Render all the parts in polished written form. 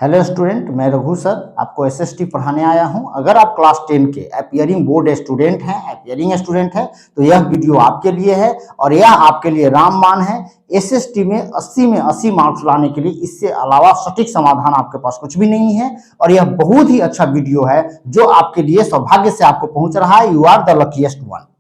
Hello student, मैं Raghu sir आपको SST पढ़ाने आया हूं। अगर आप क्लास 10 के अपीयरिंग बोर्ड स्टूडेंट हैं, अपीयरिंग स्टूडेंट हैं, तो यह वीडियो आपके लिए है और यह आपके लिए रामबाण है। एसएसटी में 80 में 80 मार्क्स लाने के लिए इससे अलावा सटीक समाधान आपके पास कुछ भी नहीं है और यह बहुत ही अच्छा वीडियो है जो आपके लिए सौभाग्य से आपको पहुंच रहा है। You are the luckiest one.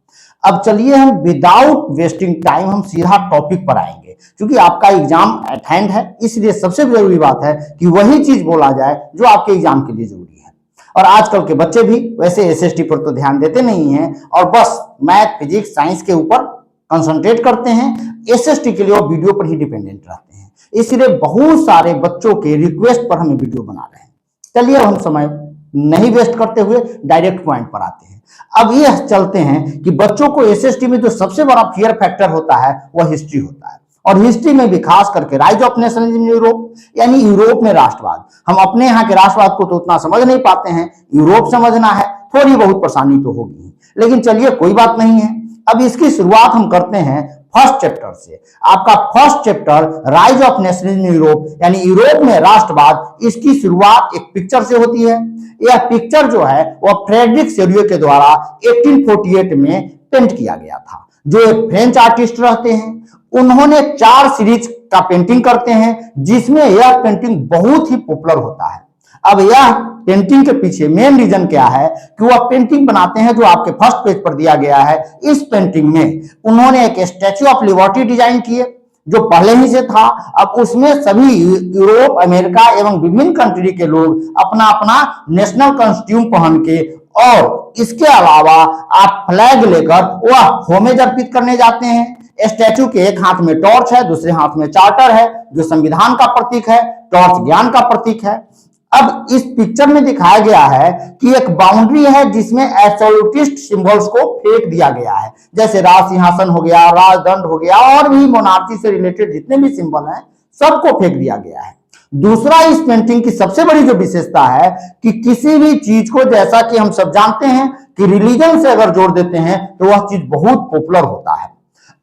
अब चलिए हम विदाउट वेस्टिंग टाइम हम सीधा टॉपिक पर आएंगे, क्योंकि आपका एग्जाम एट हैंड है, इसलिए सबसे जरूरी बात है कि वही चीज बोला जाए जो आपके एग्जाम के लिए जरूरी है। और आजकल के बच्चे भी वैसे एसएसटी पर तो ध्यान देते नहीं हैं और बस मैथ, फिजिक्स, साइंस के ऊपर कंसंट्रेट करते हैं। एसएसटी के लिए वो वीडियो पर ही डिपेंडेंट रहते हैं, इसलिए बहुत सारे बच्चों के रिक्वेस्ट पर हम वीडियो बना रहे हैं। चलिए हम समय नहीं वेस्ट करते हुए डायरेक्ट पॉइंट पर आते हैं। अब ये चलते हैं कि बच्चों को एसएसटी में जो सबसे बड़ा फियर फैक्टर होता है वह हिस्ट्री होता है, और हिस्ट्री में भी खास करके rise of nationalism in Europe, यानी यूरोप में राष्ट्रवाद। हम अपने यहाँ के राष्ट्रवाद को तो उतना समझ नहीं पाते हैं, यूरोप समझना है, थोड़ी बहुत परेशानी तो होगी, लेकिन चलिए कोई बात नहीं है। अब इसकी शुरुआत हम करते हैं फर्स्ट चैप्टर से। आपका first chapter rise of nationalism in Europe, यानी यूरोप में राष्ट्रवाद, इसकी शुरुआत एक पिक्चर से होती है। यह पिक्चर जो है वह फ्रेडरिक सेरियो के द्वारा 1848 में पेंट किया गया था, जो एक फ्रेंच आर्टिस्ट रहते हैं। उन्होंने 4 सीरीज का पेंटिंग करते हैं, जिसमें यह पेंटिंग बहुत ही पॉपुलर होता है। अब यह पेंटिंग के पीछे मेन रीजन क्या है कि वह पेंटिंग बनाते हैं जो आपके फर्स्ट पेज पर दिया गया है। इस पेंटिंग में उन्होंने एक स्टैच्यू ऑफ लिबर्टी डिजाइन किए जो पहले ही से था। अब उसमें सभी यूरोप, अमेरिका एवं विभिन्न कंट्री के लोग अपना अपना नेशनल कॉस्ट्यूम पहन के, और इसके अलावा आप फ्लैग लेकर वह होमेज अर्पित करने जाते हैं। स्टैच्यू के एक हाथ में टॉर्च है, दूसरे हाथ में चार्टर है जो संविधान का प्रतीक है, टॉर्च ज्ञान का प्रतीक है। अब इस पिक्चर में दिखाया गया है कि एक बाउंड्री है जिसमें एब्सोल्यूटिस्ट सिंबल्स को फेंक दिया गया है, जैसे राज सिंहासन हो गया, राजदंड हो गया, और भी मोनार्ची से रिलेटेड जितने भी सिंबल हैं सबको फेंक दिया गया है। दूसरा, इस पेंटिंग की सबसे बड़ी जो विशेषता है कि किसी भी चीज को, जैसा कि हम सब जानते हैं कि रिलीजन से अगर जोड़ देते हैं तो वह चीज बहुत पॉपुलर होता है।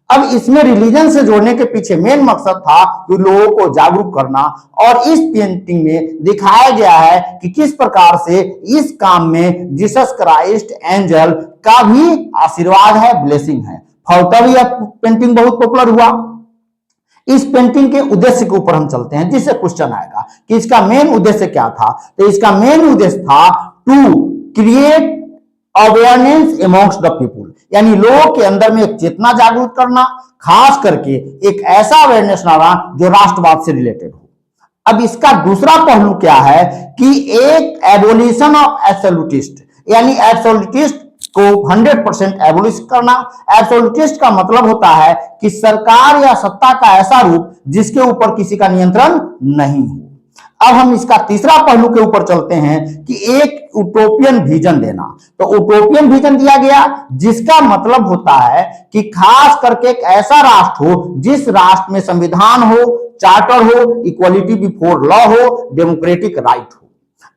अब इसमें रिलीजन से जोड़ने के पीछे मेन मकसद था कि लोगों को जागरूक करना, और इस पेंटिंग में दिखाया गया है कि किस प्रकार से इस काम में जीसस क्राइस्ट एंजल का भी आशीर्वाद है, ब्लेसिंग है। फलतः यह पेंटिंग बहुत पॉपुलर हुआ। इस पेंटिंग के उद्देश्य के ऊपर हम चलते हैं, जिससे क्वेश्चन आएगा कि इसका मेन उद्देश्य क्या था। तो इसका मेन उद्देश्य था to create awareness amongst the people, यानी लोगों के अंदर में एक चेतना जागरूक करना, खास करके एक ऐसा अवेयरनेस लाना जो राष्ट्रवाद से रिलेटेड हो। अब इसका दूसरा पहलू क्या है कि एक एबोलिशन ऑफ एब्सोल्यूटिस्ट, यानी एब्सोल्यूटिस्ट को 100% एबोलिश करना। एब्सोल्यूटिस्ट का मतलब होता है कि सरकार या सत्ता का ऐसा रूप जिसके ऊपर किसी का नियंत्रण नहीं हो। अब हम इसका तीसरा पहलू के ऊपर चलते हैं कि एक यूटोपियन विजन देना। तो यूटोपियन विजन दिया गया, जिसका मतलब होता है कि खास करके एक ऐसा राष्ट्र हो जिस राष्ट्र में संविधान हो, चार्टर हो, इक्वालिटी बिफोर लॉ हो, डेमोक्रेटिक राइट हो।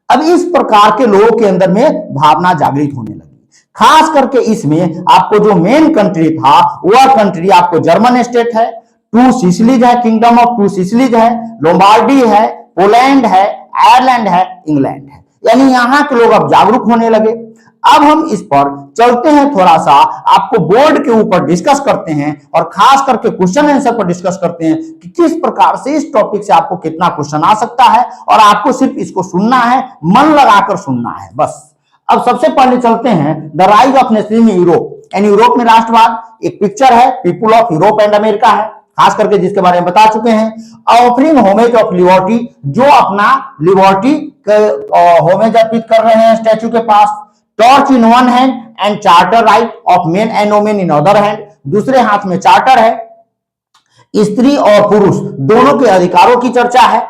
अब इस प्रकार के लोगों के अंदर में भावना जागृत होने लगी। खास करके इसमें आपको जो मेन कंट्री था वह कंट्री आपको जर्मन स्टेट है, 2 सिसिलीज है, किंगडम ऑफ 2 सिसिलीज है, लोम्बार्डी है, पोलैंड है, आयरलैंड है, इंग्लैंड है, यानी यहां के लोग अब जागरूक होने लगे। अब हम इस पर चलते हैं, थोड़ा सा आपको बोर्ड के ऊपर डिस्कस करते हैं और खास करके क्वेश्चन आंसर पर डिस्कस करते हैं कि किस प्रकार से इस टॉपिक से आपको कितना क्वेश्चन आ सकता है, और आपको सिर्फ इसको सुनना है, मन लगाकर सुनना है बस। अब सबसे पहले चलते हैं the rise of nationalism in Europe, यानी यूरोप में राष्ट्रवाद। एक पिक्चर है, people of Europe and America है, खास करके जिसके बारे में बता चुके हैं। ऑफरिंग होमेज ऑफ लिबर्टी, जो अपना लिबर्टी होमेज अर्पित कर रहे हैं स्टैच्यू के पास। Torch in one hand and charter right of men and women in other hand, दूसरे हाथ में चार्टर है। स्त्री और पुरुष दोनों के अधिकारों की चर्चा है।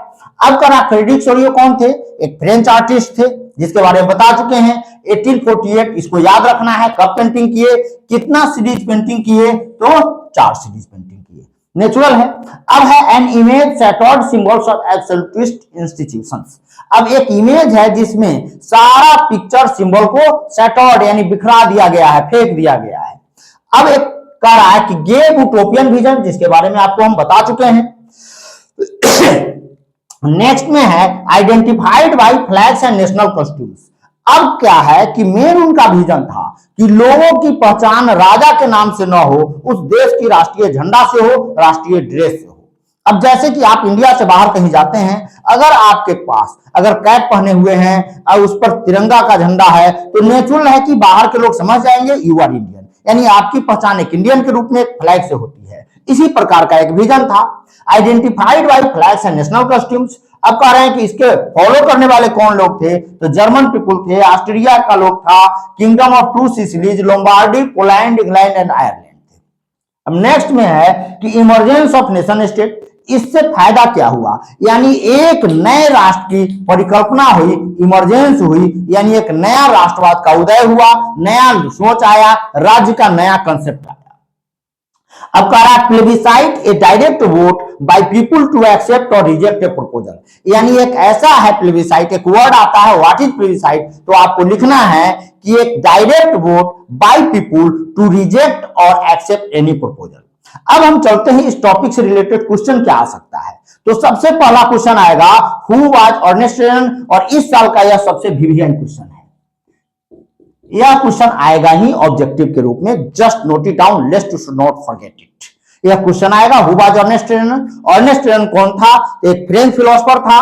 अब करा फ्रेडरिक सेरियो कौन थे? एक फ्रेंच आर्टिस्ट थे, जिसके बारे में बता चुके हैं। 1848, इसको याद रखना है। कब पेंटिंग किए, कितना सीरीज पेंटिंग किए? तो 4 सीरीज पेंटिंग किए, नेचुरल है। अब है an image shattered symbols of absolutist institutions. अब एक इमेज है जिसमें सारा पिक्चर सिंबल को शैटर्ड यानी बिखरा दिया गया है, फेंक दिया गया है। अब एक कह रहा है कि गेव यूटोपियन विजन, जिसके बारे में आपको हम बता चुके हैं। नेक्स्ट में है identified by flags and national costumes. अब क्या है कि मेन उनका विजन था कि लोगों की पहचान राजा के नाम से ना हो, उस देश की राष्ट्रीय झंडा से हो, राष्ट्रीय ड्रेस से हो। अब जैसे कि आप इंडिया से बाहर कहीं जाते हैं, अगर आपके पास अगर कैप पहने हुए हैं और उस पर तिरंगा का झंडा है, तो नेचुरल है कि बाहर के लोग समझ जाएंगे यू आर इंडियन, यानी आपकी पहचान एक इंडियन के रूप में एक फ्लैग से होती है। इसी प्रकार का एक विजन था। Identified by flags and national costumes. अब कह रहे हैं कि इसके फॉलो करने वाले कौन लोग थे, तो जर्मन पीपुल थे, ऑस्ट्रिया का लोग था, kingdom of two Sicilies, Lombardy, Poland, England and Ireland थे। अब नेक्स्ट में है कि इमरजेंस ऑफ नेशन स्टेट। इससे फायदा क्या हुआ, यानी एक नए राष्ट्र की परिकल्पना हुई, इमरजेंस हुई, यानी एक नया राष्ट्रवाद का उदय हुआ, नया सोच आया, राज्य का नया कंसेप्ट आया। अब कह रहा है plebiscite a direct vote by people to accept और रिजेक्ट ए प्रपोजल, यानी एक ऐसा है प्लेबिसाइट, एक वर्ड आता है व्हाट इज प्लेबिसाइट, तो आपको लिखना है कि एक direct vote by people to reject और एक्सेप्ट एनी प्रपोजल। अब हम चलते हैं इस टॉपिक से रिलेटेड क्वेश्चन क्या आ सकता है। तो सबसे पहला क्वेश्चन आएगा हु वाज अर्नेस्ट रेनन, और इस साल का यह सबसे विवियन क्वेश्चन है। यह क्वेश्चन आएगा ही ऑब्जेक्टिव के रूप में, just note it down lest you should not forget it. यह क्वेश्चन आएगा who was Ernest Renan. Ernest Renan कौन था, एक फ्रेंच फिलोसोफर था।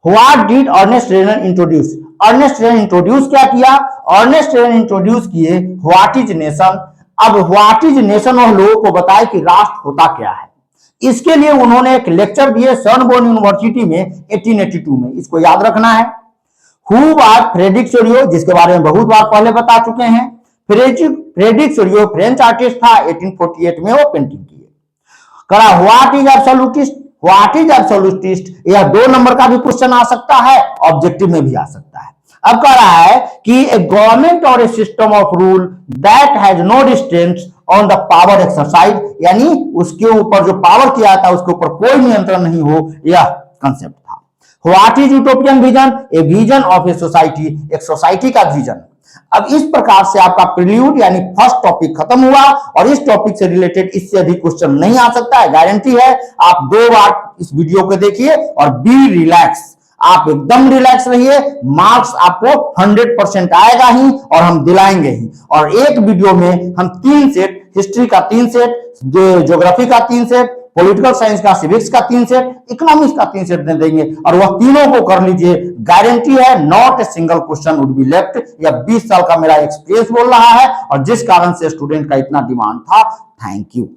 What did Ernest Renan introduce, Ernest Renan introduce क्या किया, अर्नेस्ट रेनन इंट्रोड्यूस किए व्हाट इज नेशन। अब व्हाट इज नेशन और लोगों को बताए कि राष्ट्र होता क्या है। इसके लिए उन्होंने एक लेक्चर दिए सोरबोन यूनिवर्सिटी में 1882 में, इसको याद रखना है। हु वाज फ्रेडरिक सोरियो, जिसके बारे में बहुत बार पहले बता चुके हैं। फ्रेडरिक सोरियो फ्रेंच आर्टिस्ट था, 1848 में वो पेंटिंग किए। करा what is absolutist, what is absolutist, यह 2 नंबर का भी क्वेश्चन आ सकता है, ऑब्जेक्टिव में भी आ सकता है। अब कह रहा है कि ए गवर्नमेंट और a system of rule that has no restraints on the power exercise, यानी उसके ऊपर जो पावर किया जाता है उसके ऊपर कोई नियंत्रण नहीं हो, यह कंसेप्ट था। What is utopian vision, a vision of a society, एक सोसाइटी का विजन। अब इस प्रकार से आपका प्रील्यूड यानी फर्स्ट टॉपिक खत्म हुआ, और इस टॉपिक से रिलेटेड इससे अधिक क्वेश्चन नहीं आ सकता है, गारंटी है। आप 2 बार इस वीडियो को देखिए और बी रिलैक्स, आप एकदम रिलैक्स रहिए, मार्क्स आपको 100% आएगा ही और हम दिलाएंगे ही। और एक वीडियो में हम 3 सेट, हिस्ट्री का 3 सेट, ज्योग्राफी का 3 सेट, पॉलिटिकल साइंस का, सिविक्स का 3 सेट, इकोनॉमिक्स का 3 सेट दे देंगे, और वह तीनों को कर लीजिए, गारंटी है not a single question would be left. यह 20 साल का मेरा एक्सपीरियंस बोल रहा है, और जिस कारण से स्टूडेंट का इतना डिमांड था। Thank you.